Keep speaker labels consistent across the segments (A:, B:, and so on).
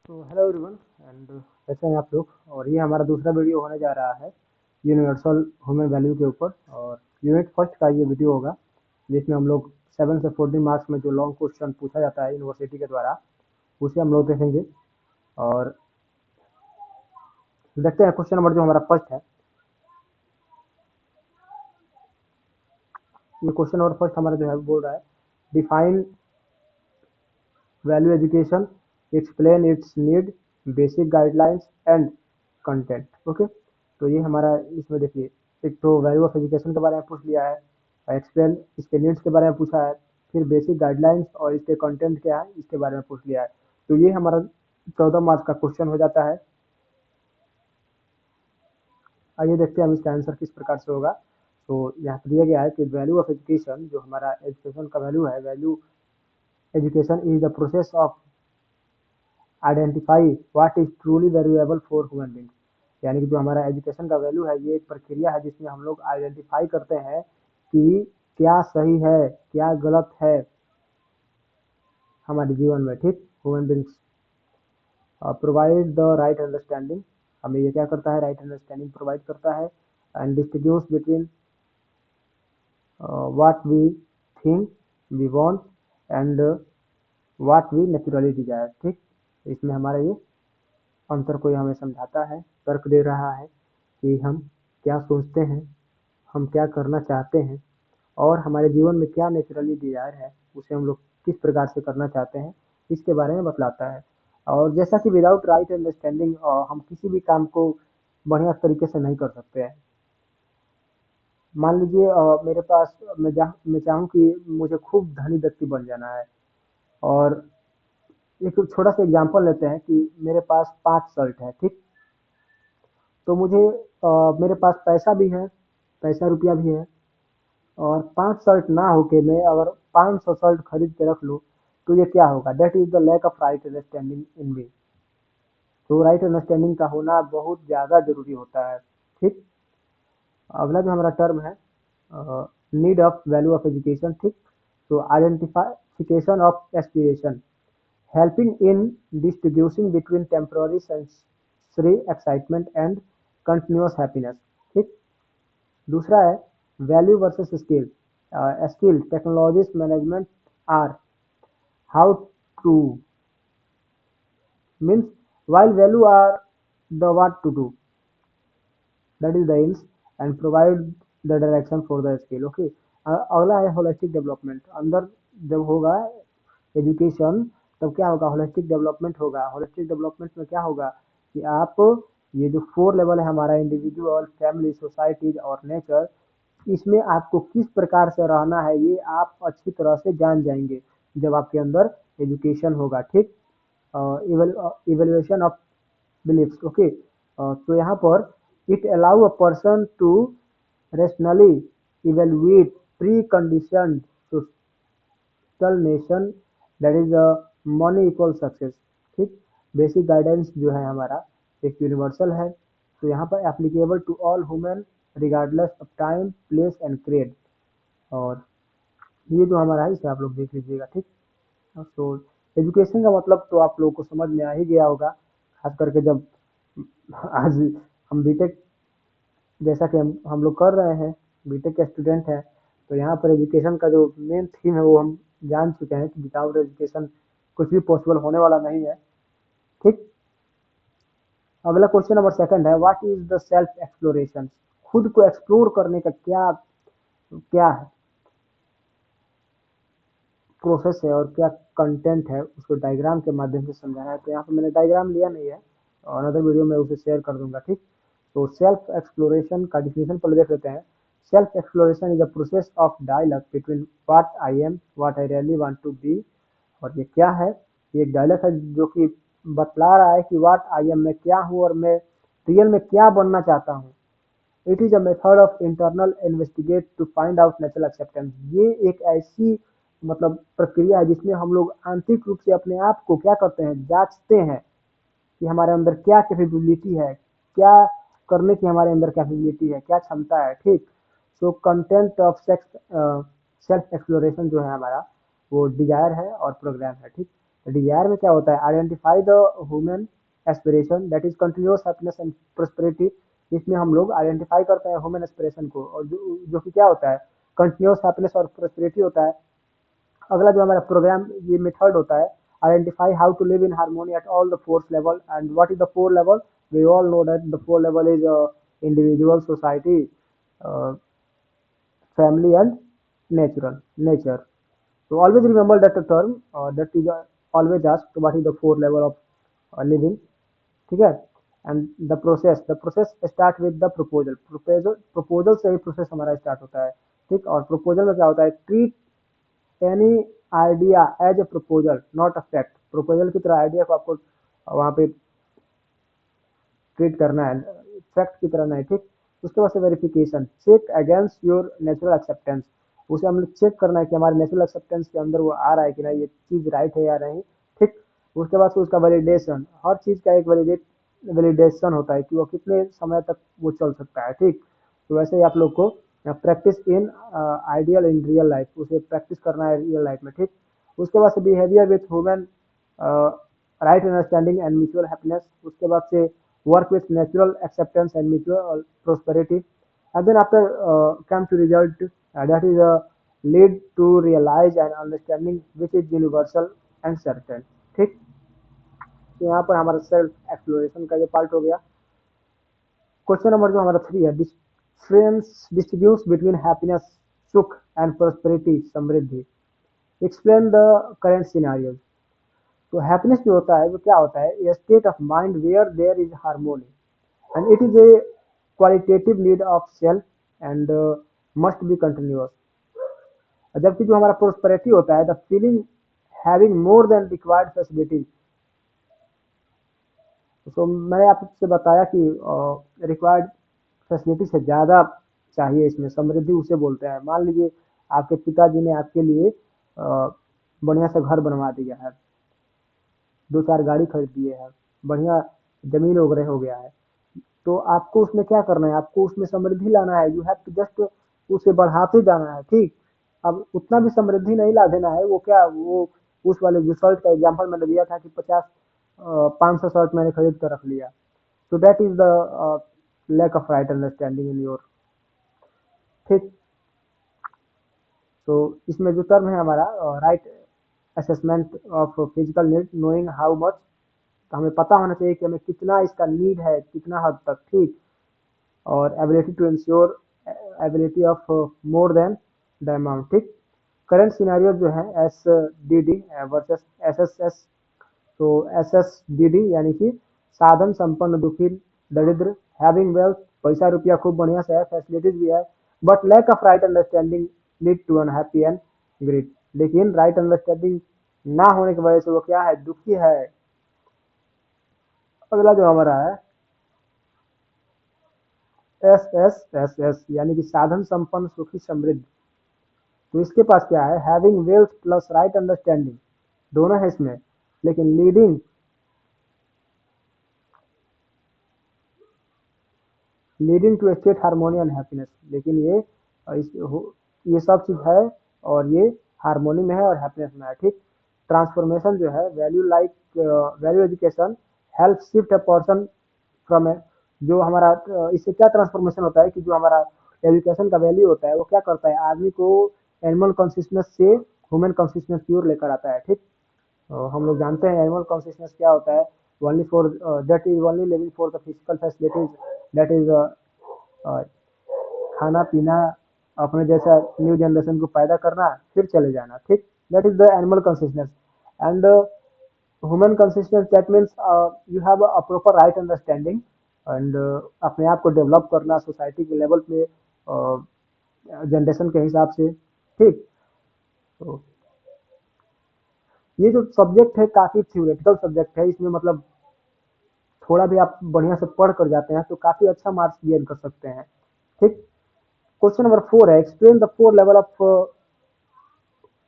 A: तो hello everyone and कैसे हैं आप लोग। और ये हमारा दूसरा वीडियो होने जा रहा है यूनिवर्सल ह्यूमन वैल्यू के ऊपर। और यूनिट फर्स्ट का ये वीडियो होगा जिसमें हम लोग 7 से 14 मार्क्स में जो लॉन्ग क्वेश्चन पूछा जाता है यूनिवर्सिटी के द्वारा उसे हम लोग देखेंगे। और देखते हैं क्वेश्चन नंबर जो हमारा फर्स्ट है। ये क्वेश्चन नंबर फर्स्ट हमारा जो है बोल रहा है define value education, explain it's need, basic guidelines and content. Okay, तो ये हमारा इसमें देखिए एक तो वैल्यू ऑफ एजुकेशन के बारे में पूछ लिया है, एक्सप्लेन इसके नीड्स के बारे में पूछा है, फिर बेसिक गाइडलाइंस और इसके कंटेंट क्या है इसके बारे में पूछ लिया है। तो ये हमारा 14 मार्क्स का क्वेश्चन हो जाता है। आइए देखते हैं हम इसका आंसर किस प्रकार से होगा। तो यहाँ पर दिया गया है कि वैल्यू ऑफ एजुकेशन जो हमारा एजुकेशन का वैल्यू है, value education is the process of identify what is truly valuable for human being. यानी कि जो हमारा एजुकेशन का वैल्यू है ये एक प्रक्रिया है जिसमें हम लोग आइडेंटिफाई करते हैं कि क्या सही है क्या गलत है हमारे जीवन में। ठीक, human beings provide the right understanding, हमें ये क्या करता है, राइट अंडरस्टैंडिंग प्रोवाइड करता है and distinguish between what we think we want and what we naturally desire. ठीक, इसमें हमारा ये अंतर को हमें समझाता है, तर्क दे रहा है कि हम क्या सोचते हैं, हम क्या करना चाहते हैं और हमारे जीवन में क्या नेचुरली डिजायर है उसे हम लोग किस प्रकार से करना चाहते हैं इसके बारे में बतलाता है। और जैसा कि विदाउट राइट अंडरस्टैंडिंग हम किसी भी काम को बढ़िया तरीके से नहीं कर सकते हैं। मान लीजिए मेरे पास मैं चाहूँ कि मुझे खूब धनी व्यक्ति बन जाना है। और एक छोटा सा एग्जांपल लेते हैं कि मेरे पास 5 शर्ट है। ठीक, तो मुझे मेरे पास पैसा भी है, पैसा रुपया भी है और 5 शर्ट ना होके मैं अगर 500 शर्ट खरीद के रख लूँ तो ये क्या होगा, that is the lack of right understanding in me. तो राइट अंडरस्टैंडिंग का होना बहुत ज़्यादा जरूरी होता है। ठीक, अगला जो हमारा टर्म है need of value of education. ठीक, तो identification of aspiration, helping in distinguishing between temporary sensory excitement and continuous happiness। ठीक, दूसरा है value versus skill, skill technologies management are how to means while value are the what to do, that is the aims and provide the direction for the skill। Okay, अगला है holistic development. अंदर जब होगा education तब क्या होगा, holistic development होगा। Holistic development में क्या होगा कि आप ये जो 4 लेवल है हमारा इंडिविजुअल, फैमिली, सोसाइटीज और नेचर, इसमें आपको किस प्रकार से रहना है ये आप अच्छी तरह से जान जाएंगे जब आपके अंदर एजुकेशन होगा। ठीक, इवेल्युएशन ऑफ बिलीफ्स। ओके, तो यहाँ पर it allow a person to rationally evaluate pre-conditioned social nation, that is money equal success. ठीक, बेसिक गाइडेंस जो है हमारा एक यूनिवर्सल है, तो यहाँ पर applicable to all human regardless of time place and creed. और ये जो हमारा है इसे आप लोग देख लीजिएगा। ठीक, तो एजुकेशन का मतलब तो आप लोगों को समझ में आ ही गया होगा, खास करके जब आज हम बीटेक जैसा कि हम लोग कर रहे हैं, बीटेक के स्टूडेंट हैं, तो यहाँ पर एजुकेशन का जो मेन थीम है वो हम जान चुके हैं कि विदाउट एजुकेशन कुछ भी पॉसिबल होने वाला नहीं है। ठीक, अगला क्वेश्चन नंबर सेकंड है what is the self exploration, खुद को एक्सप्लोर करने का क्या क्या है प्रोसेस है और क्या कंटेंट है उसको डायग्राम के माध्यम से समझाना है। तो यहाँ पर मैंने डायग्राम लिया नहीं है और अदर वीडियो में उसे शेयर कर दूंगा। ठीक, तो सेल्फ एक्सप्लोरेशन का डिफिनेशन पहले देख लेते हैं। Self exploration is a process of dialogue between what I am, what I really want to be. और ये क्या है, ये एक डायलॉग है जो कि बतला रहा है कि व्हाट आई एम, मैं क्या हूँ और मैं रियल में क्या बनना चाहता हूँ। It is a method of internal investigate to find out natural acceptance. ये एक ऐसी मतलब प्रक्रिया है जिसमें हम लोग आंतरिक रूप से अपने आप को क्या करते हैं, जांचते हैं कि हमारे अंदर क्या कैपेबिलिटी है, क्या करने की हमारे अंदर कैपेबिलिटी है, क्या क्षमता है। ठीक, so content of self exploration जो है हमारा वो डिजायर है और प्रोग्राम है। ठीक, डिजायर में क्या होता है, identify the human aspiration that is continuous happiness and prosperity. इसमें हम लोग आइडेंटिफाई करते हैं ह्यूमन एस्पिरेशन को, और जो कि क्या होता है, कंटिन्यूअस हैप्पीनेस और प्रोस्पेरिटी होता है। अगला जो हमारा प्रोग्राम ये मेथड होता है, identify how to live in harmony at all the fourth level. And what is the four level? We all know that the four level is individual, society, family and natural nature. So always remember that the term that is always asked what is the four level of living. ठीक है? And the process start with the proposal से ही process हमारा start होता है। ठीक, और proposal में क्या होता है, treat any idea as a proposal not a fact। proposal की तरह idea को आपको वहाँ पे ट्रीट करना है, फैक्ट की तरह नहीं। ठीक, उसके बाद से verification, check against your natural acceptance. उसे हम लोग चेक करना है कि हमारे नेचुरल एक्सेप्टेंस के अंदर वो आ रहा है कि नहीं, ये चीज़ राइट है या नहीं। ठीक, उसके बाद से उसका वैलिडेशन, हर चीज़ का एक वैलिडेशन होता है कि वो कितने समय तक वो चल सकता है। ठीक, तो वैसे ही आप लोग को practice in ideal in real life, उसे प्रैक्टिस करना है रियल लाइफ में। ठीक, उसके बाद से behaviour with human right understanding and mutual happiness. उसके बाद से work with natural acceptance and mutual prosperity, and then after come to result that is lead to realize and understanding which is universal and certain। ठीक, तो यहाँ पर हमारा self exploration का ये पार्ट हो गया। क्वेश्चन नंबर जो हमारा 3 है, डिफरेंस डिस्ट्रीब्यूट बिटवीन हैप्पीनेस, सुख एंड प्रोस्पेरिटी, समृद्धि। Explain the current scenario. तो हैप्पीनेस जो होता है वो क्या होता है, a state of mind where there is harmony and it is a qualitative need of self and must be continuous. जबकि जो हमारा प्रोस्पेरिटी होता है, the feeling having more than required facilities. तो मैंने आपसे बताया कि रिक्वायर्ड फैसिलिटी से ज़्यादा चाहिए इसमें, समृद्धि उसे बोलते हैं। मान लीजिए आपके पिताजी ने आपके लिए बढ़िया से घर बनवा दिया है, 2-4 गाड़ी खरीद दिए हैं, बढ़िया जमीन वगैरह हो गया है, तो आपको उसमें क्या करना है, आपको उसमें समृद्धि लाना है। यू हैव टू जस्ट उसे बढ़ाते जाना है। ठीक, अब उतना भी समृद्धि नहीं ला देना है, वो क्या, वो उस वाले जो शर्ट का एग्जाम्पल मैंने दिया था कि 500 शर्ट मैंने खरीद कर रख लिया, तो that is the lack of right understanding in your. ठीक, तो इसमें जो टर्म है हमारा right assessment of physical need, knowing how much, तो हमें पता होना चाहिए कि हमें कितना इसका नीड है, कितना हद तक। ठीक, और ability to ensure ability of more than the amount. ठीक, करंट सिनेरियो जो है S D D versus S S S. तो एस एस डी डी यानी कि साधन संपन्न दुखी दरिद्र, हैविंग वेल्थ, पैसा रुपया खूब बढ़िया से है, फैसिलिटीज भी है, but lack of right understanding lead to unhappy and greed. लेकिन राइट अंडरस्टैंडिंग ना होने की वजह से वो क्या है, दुखी है। अगला जो हमारा है एस एस एस एस यानी कि साधन संपन्न सुखी समृद्ध। तो इसके पास क्या है, having wealth plus right understanding, दोनों है इसमें, लेकिन leading to state harmony and happiness. लेकिन ये सब चीज है और ये हार्मोनी में है और हैप्पीनेस में है। ठीक, ट्रांसफॉर्मेशन जो है value like value education help shift a person from a, जो हमारा इससे क्या ट्रांसफॉर्मेशन होता है कि जो हमारा एजुकेशन का वैल्यू होता है वो क्या करता है, आदमी को एनिमल कॉन्शियसनेस से ह्यूमन कॉन्शियसनेस की ओर लेकर आता है। ठीक, हम लोग जानते हैं एनिमल कॉन्शियसनेस क्या होता है, only for that is only living for the physical facilities, that is खाना पीना, अपने जैसा न्यू जनरेशन को पैदा करना, फिर चले जाना। ठीक, that is the animal consciousness. And human consciousness that means you have a proper right understanding and अपने आप को डेवलप करना सोसाइटी के लेवल पे, जनरेशन के हिसाब से। ठीक, तो ये जो सब्जेक्ट है काफी थ्योरेटिकल सब्जेक्ट है, इसमें मतलब थोड़ा भी आप बढ़िया से पढ़ कर जाते हैं तो काफी अच्छा मार्क्स गेन कर सकते हैं। ठीक, क्वेश्चन नंबर 4 है, explain the 4 level of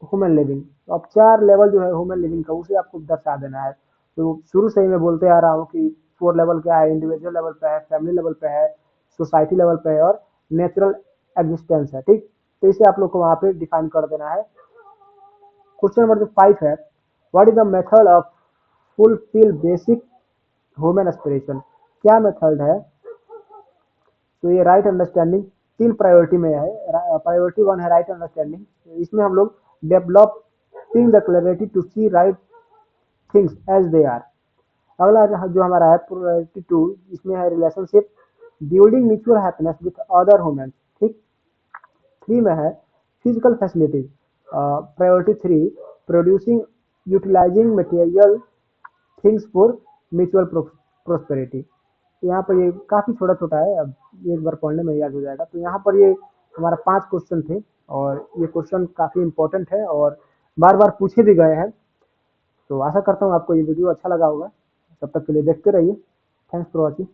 A: human living. तो अब 4 लेवल जो है ह्यूमन लिविंग का उसे आपको दर्शा देना है। तो शुरू से ही मैं बोलते आ रहा हूँ कि 4 लेवल क्या है, इंडिविजुअल लेवल पे है, फैमिली लेवल पे है, सोसाइटी लेवल पे है और नेचुरल एग्जिस्टेंस है। ठीक, तो इसे आप लोग को वहां पे डिफाइन कर देना है। क्वेश्चन नंबर जो 5 है, what is the method of fulfil basic human aspiration, क्या मेथड है। तो ये राइट अंडरस्टैंडिंग 3 प्रायोरिटी में है। प्रायोरिटी 1 है राइट अंडरस्टैंडिंग, इसमें हम लोग developing the clarity to see right things as they are. अगला जो हमारा है प्रायोरिटी 2, इसमें है relationship, building mutual happiness with other human. ठीक। 3 में है physical facilities, priority 3 producing utilising material things for mutual prosperity. यहाँ पर ये काफ़ी छोटा छोटा है, अब एक बार पढ़ने में याद हो जाएगा। तो यहाँ पर ये हमारा 5 क्वेश्चन थे और ये क्वेश्चन काफ़ी इंपॉर्टेंट है और बार बार पूछे भी गए हैं। तो आशा करता हूँ आपको ये वीडियो अच्छा लगा होगा। तब तक के लिए देखते रहिए। Thanks for watching.